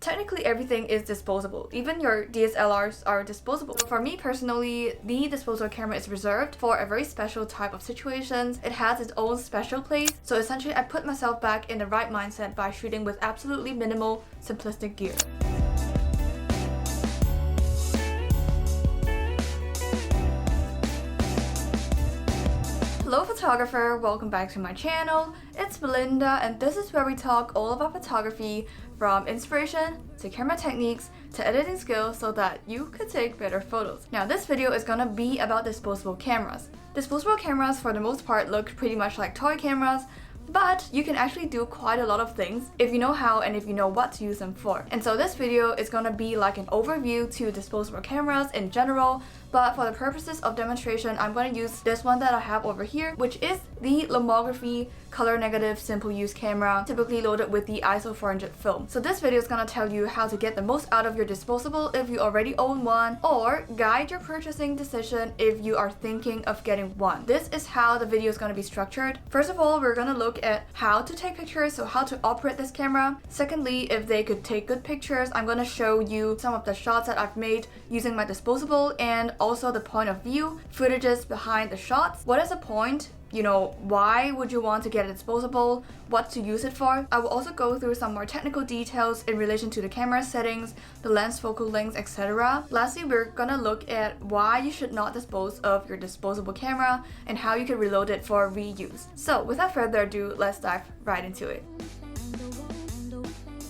Technically everything is disposable. Even your DSLRs are disposable. So for me personally, the disposable camera is reserved for a very special type of situations. It has its own special place. So essentially I put myself back in the right mindset by shooting with absolutely minimal, simplistic gear. Hello photographer, welcome back to my channel. It's Belinda and this is where we talk all about photography, from inspiration to camera techniques to editing skills so that you could take better photos. Now this video is gonna be about disposable cameras. Disposable cameras for the most part look pretty much like toy cameras, but you can actually do quite a lot of things if you know how and if you know what to use them for. And so this video is gonna be like an overview to disposable cameras in general, but for the purposes of demonstration, I'm going to use this one that I have over here, which is the Lomography Colour Negative Simple-Use camera, typically loaded with the ISO 400 film. So this video is going to tell you how to get the most out of your disposable if you already own one, or guide your purchasing decision if you are thinking of getting one. This is how the video is going to be structured. First of all, we're going to look at how to take pictures, so how to operate this camera. Secondly, if they could take good pictures, I'm going to show you some of the shots that I've made using my disposable, and also the point of view, footages behind the shots. What is the point? You know, why would you want to get a disposable? What to use it for? I will also go through some more technical details in relation to the camera settings, the lens focal length, etc. Lastly, we're gonna look at why you should not dispose of your disposable camera and how you can reload it for reuse. So without further ado, let's dive right into it.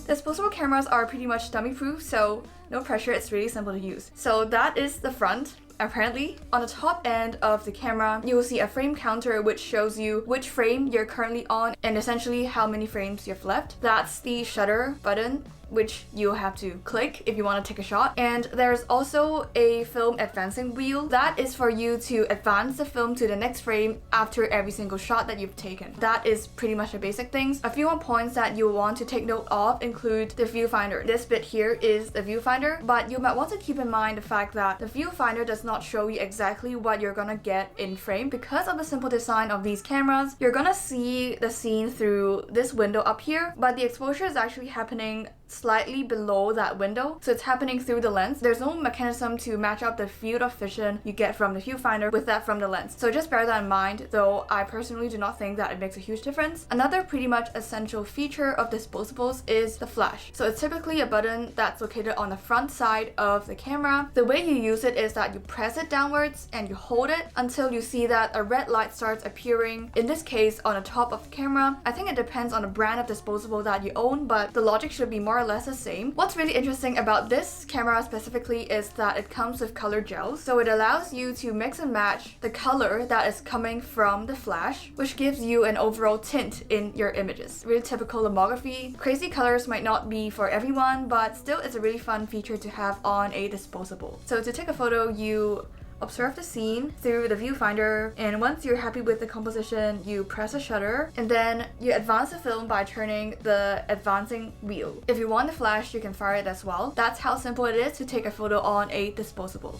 Disposable cameras are pretty much dummy proof, so no pressure, it's really simple to use. So that is the front. Apparently, on the top end of the camera, you will see a frame counter which shows you which frame you're currently on and essentially how many frames you have left. That's the shutter button, which you have to click if you want to take a shot. And there's also a film advancing wheel. That is for you to advance the film to the next frame after every single shot that you've taken. That is pretty much the basic things. A few more points that you want to take note of include the viewfinder. This bit here is the viewfinder, but you might want to keep in mind the fact that the viewfinder does not show you exactly what you're gonna get in frame. Because of the simple design of these cameras, you're gonna see the scene through this window up here, but the exposure is actually happening slightly below that window, so it's happening through the lens. There's no mechanism to match up the field of vision you get from the viewfinder with that from the lens, so just bear that in mind, though I personally do not think that it makes a huge difference. Another pretty much essential feature of disposables is the flash. So it's typically a button that's located on the front side of the camera. The way you use it is that you press it downwards and you hold it until you see that a red light starts appearing, in this case on the top of the camera. I think it depends on the brand of disposable that you own, but the logic should be more or less the same. What's really interesting about this camera specifically is that it comes with color gels, so it allows you to mix and match the color that is coming from the flash, which gives you an overall tint in your images. Really typical lomography. Crazy colors might not be for everyone, but still it's a really fun feature to have on a disposable. So to take a photo, you observe the scene through the viewfinder, and once you're happy with the composition, you press a shutter and then you advance the film by turning the advancing wheel. If you want the flash, you can fire it as well. That's how simple it is to take a photo on a disposable.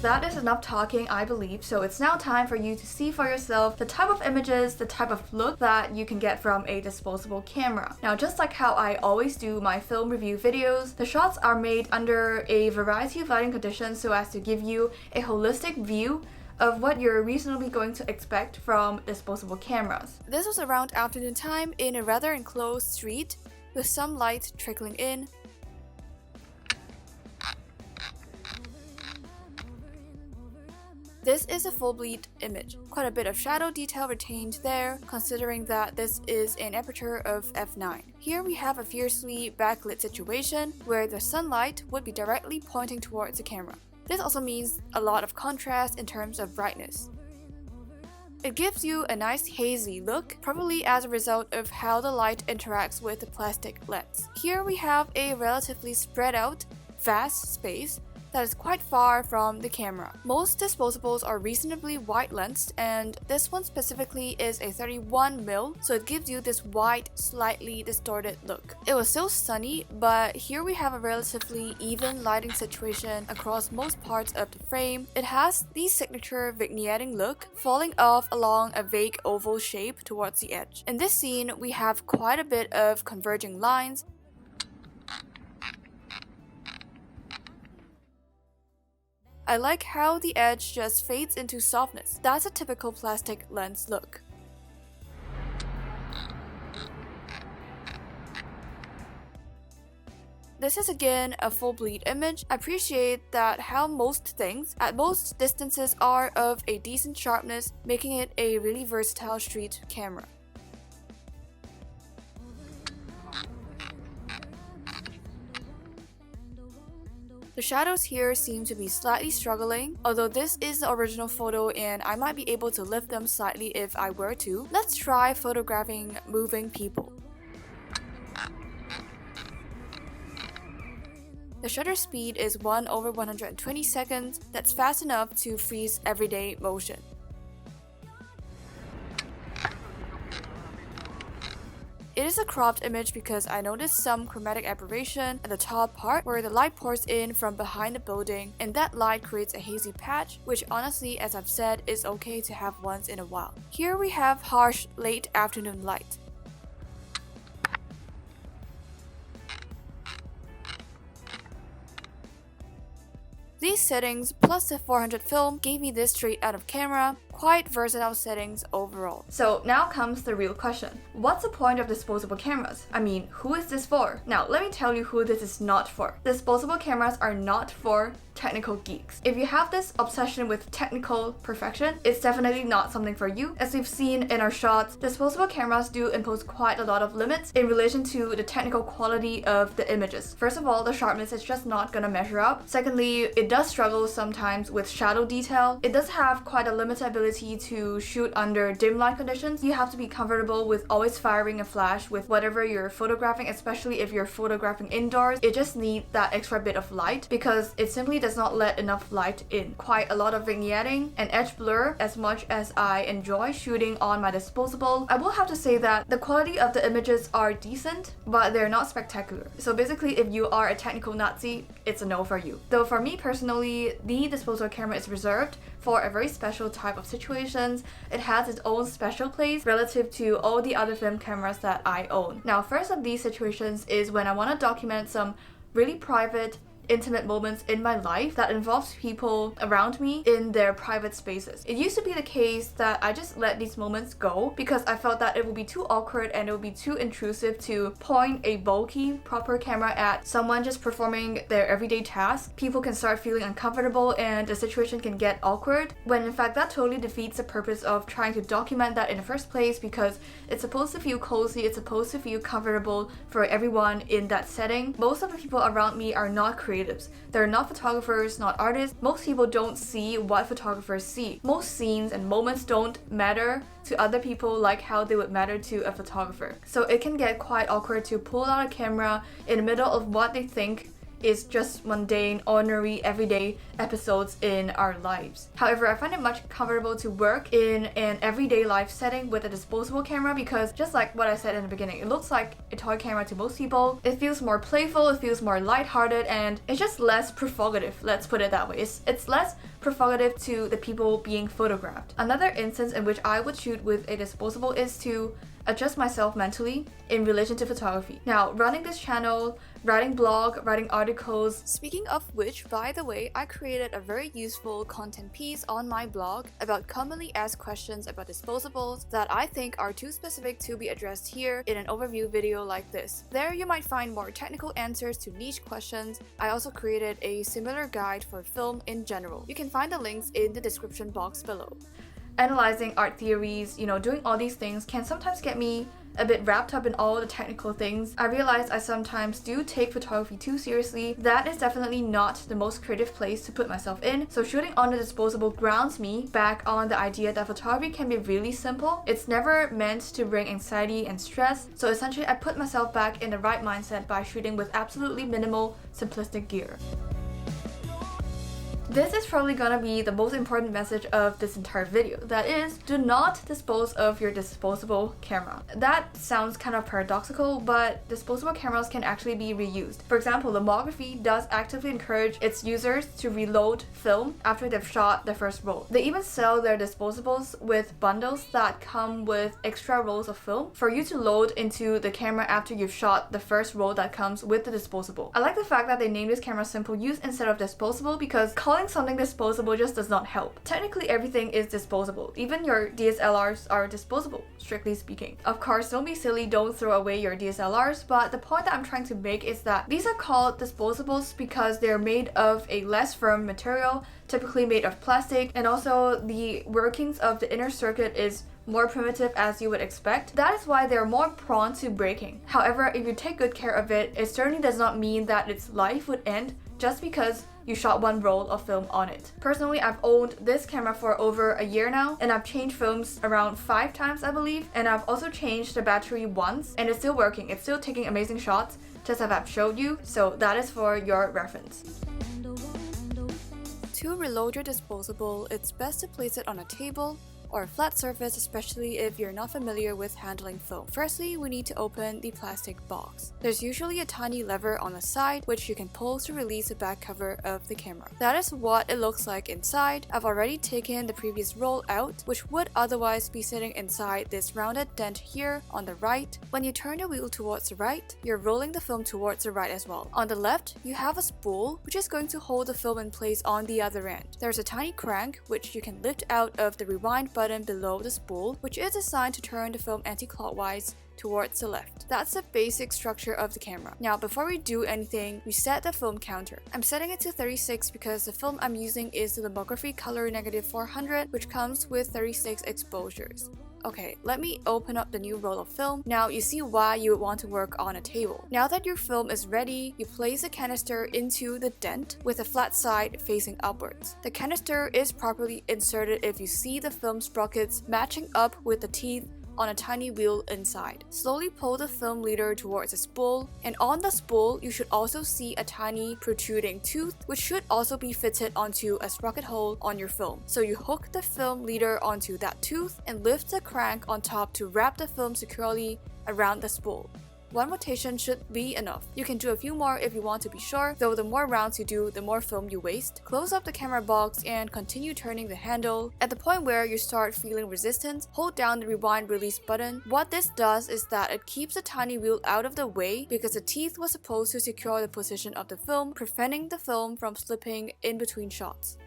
That is enough talking, I believe, so it's now time for you to see for yourself the type of images, the type of look that you can get from a disposable camera. Now, just like how I always do my film review videos, the shots are made under a variety of lighting conditions so as to give you a holistic view of what you're reasonably going to expect from disposable cameras. This was around afternoon time in a rather enclosed street with some light trickling in. This is a full bleed image. Quite a bit of shadow detail retained there, considering that this is an aperture of f9. Here we have a fiercely backlit situation where the sunlight would be directly pointing towards the camera. This also means a lot of contrast in terms of brightness. It gives you a nice hazy look, probably as a result of how the light interacts with the plastic lens. Here we have a relatively spread out, vast space that is quite far from the camera. Most disposables are reasonably wide lensed, and this one specifically is a 31mm, so it gives you this wide, slightly distorted look. It was still sunny, but here we have a relatively even lighting situation across most parts of the frame. It has the signature vignetting look, falling off along a vague oval shape towards the edge. In this scene, we have quite a bit of converging lines. I like how the edge just fades into softness. That's a typical plastic lens look. This is again a full bleed image. I appreciate that how most things at most distances are of a decent sharpness, making it a really versatile street camera. The shadows here seem to be slightly struggling, although this is the original photo and I might be able to lift them slightly if I were to. Let's try photographing moving people. The shutter speed is 1/120 seconds. That's fast enough to freeze everyday motion. It is a cropped image because I noticed some chromatic aberration at the top part where the light pours in from behind the building, and that light creates a hazy patch, which honestly, as I've said, is okay to have once in a while. Here we have harsh late afternoon light. These settings plus the 400 film gave me this straight out of camera. Quite versatile settings overall. So now comes the real question. What's the point of disposable cameras? I mean, who is this for? Now let me tell you who this is not for. Disposable cameras are not for technical geeks. If you have this obsession with technical perfection, it's definitely not something for you. As we've seen in our shots, disposable cameras do impose quite a lot of limits in relation to the technical quality of the images. First of all, the sharpness is just not gonna measure up. Secondly, it does struggle sometimes with shadow detail. It does have quite a limited ability to shoot under dim light conditions. You have to be comfortable with always firing a flash with whatever you're photographing, especially if you're photographing indoors. It just needs that extra bit of light because it simply does not let enough light in. Quite a lot of vignetting and edge blur. As much as I enjoy shooting on my disposable, I will have to say that the quality of the images are decent, but they're not spectacular. So basically, if you are a technical Nazi, it's a no for you. Though for me personally, the disposable camera is reserved for a very special type of situations. It has its own special place relative to all the other film cameras that I own. Now, first of these situations is when I want to document some really private, intimate moments in my life that involves people around me in their private spaces. It used to be the case that I just let these moments go because I felt that it would be too awkward and it would be too intrusive to point a bulky, proper camera at someone just performing their everyday task. People can start feeling uncomfortable and the situation can get awkward, when in fact that totally defeats the purpose of trying to document that in the first place, because it's supposed to feel cozy, it's supposed to feel comfortable for everyone in that setting. Most of the people around me are not creatives. They're not photographers, not artists. Most people don't see what photographers see. Most scenes and moments don't matter to other people like how they would matter to a photographer. So it can get quite awkward to pull out a camera in the middle of what they think is just mundane, ordinary, everyday episodes in our lives. However, I find it much comfortable to work in an everyday life setting with a disposable camera because, just like what I said in the beginning, it looks like a toy camera to most people. It feels more playful, it feels more lighthearted, and it's just less provocative, let's put it that way. It's less provocative to the people being photographed. Another instance in which I would shoot with a disposable is to adjust myself mentally in relation to photography. Now, running this channel, writing blog, writing articles. Speaking of which, by the way, I created a very useful content piece on my blog about commonly asked questions about disposables that I think are too specific to be addressed here in an overview video like this. There you might find more technical answers to niche questions. I also created a similar guide for film in general. You can find the links in the description box below. Analyzing art theories, doing all these things can sometimes get me a bit wrapped up in all the technical things. I realize I sometimes do take photography too seriously. That is definitely not the most creative place to put myself in. So shooting on the disposable grounds me back on the idea that photography can be really simple. It's never meant to bring anxiety and stress. So essentially I put myself back in the right mindset by shooting with absolutely minimal, simplistic gear. This is probably gonna be the most important message of this entire video. That is, do not dispose of your disposable camera. That sounds kind of paradoxical, but disposable cameras can actually be reused. For example, Lomography does actively encourage its users to reload film after they've shot the first roll. They even sell their disposables with bundles that come with extra rolls of film for you to load into the camera after you've shot the first roll that comes with the disposable. I like the fact that they named this camera Simple-Use instead of disposable, because calling Calling something disposable just does not help. Technically everything is disposable. Even your DSLRs are disposable, strictly speaking. Of course, don't be silly, don't throw away your DSLRs, but the point that I'm trying to make is that these are called disposables because they're made of a less firm material, typically made of plastic, and also the workings of the inner circuit is more primitive as you would expect. That is why they're more prone to breaking. However, if you take good care of it, it certainly does not mean that its life would end just because you shot one roll of film on it. Personally, I've owned this camera for over a year now, and I've changed films around 5 times, I believe, and I've also changed the battery once, and it's still working. It's still taking amazing shots, just as I've showed you, so that is for your reference. To reload your disposable, it's best to place it on a table or a flat surface, especially if you're not familiar with handling film. Firstly, we need to open the plastic box. There's usually a tiny lever on the side which you can pull to release the back cover of the camera. That is what it looks like inside. I've already taken the previous roll out, which would otherwise be sitting inside this rounded dent here on the right. When you turn the wheel towards the right, you're rolling the film towards the right as well. On the left, you have a spool which is going to hold the film in place on the other end. There's a tiny crank which you can lift out of the rewind button below the spool, which is designed to turn the film anti-clockwise towards the left. That's the basic structure of the camera. Now, before we do anything, we set the film counter. I'm setting it to 36 because the film I'm using is the Lomography Colour Negative 400, which comes with 36 exposures. Okay, let me open up the new roll of film. Now you see why you would want to work on a table. Now that your film is ready, you place the canister into the dent with the flat side facing upwards. The canister is properly inserted if you see the film sprockets matching up with the teeth on a tiny wheel inside. Slowly pull the film leader towards the spool, and on the spool you should also see a tiny protruding tooth which should also be fitted onto a sprocket hole on your film. So you hook the film leader onto that tooth and lift the crank on top to wrap the film securely around the spool. One rotation should be enough. You can do a few more if you want to be sure, though the more rounds you do, the more film you waste. Close up the camera box and continue turning the handle. At the point where you start feeling resistance, hold down the rewind release button. What this does is that it keeps the tiny wheel out of the way because the teeth was supposed to secure the position of the film, preventing the film from slipping in between shots.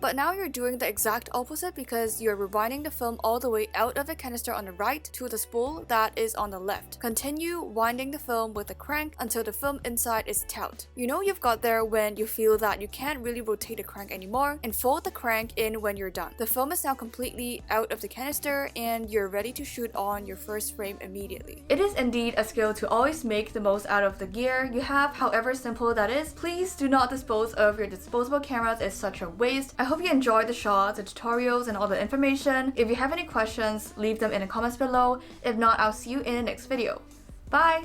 But now you're doing the exact opposite because you're rewinding the film all the way out of the canister on the right to the spool that is on the left. Continue winding the film with the crank until the film inside is taut. You know you've got there when you feel that you can't really rotate the crank anymore, and fold the crank in when you're done. The film is now completely out of the canister and you're ready to shoot on your first frame immediately. It is indeed a skill to always make the most out of the gear you have, however simple that is. Please do not dispose of your disposable cameras, it's such a waste. I hope you enjoyed the shots, the tutorials, and all the information. If you have any questions, leave them in the comments below. If not, I'll see you in the next video. Bye!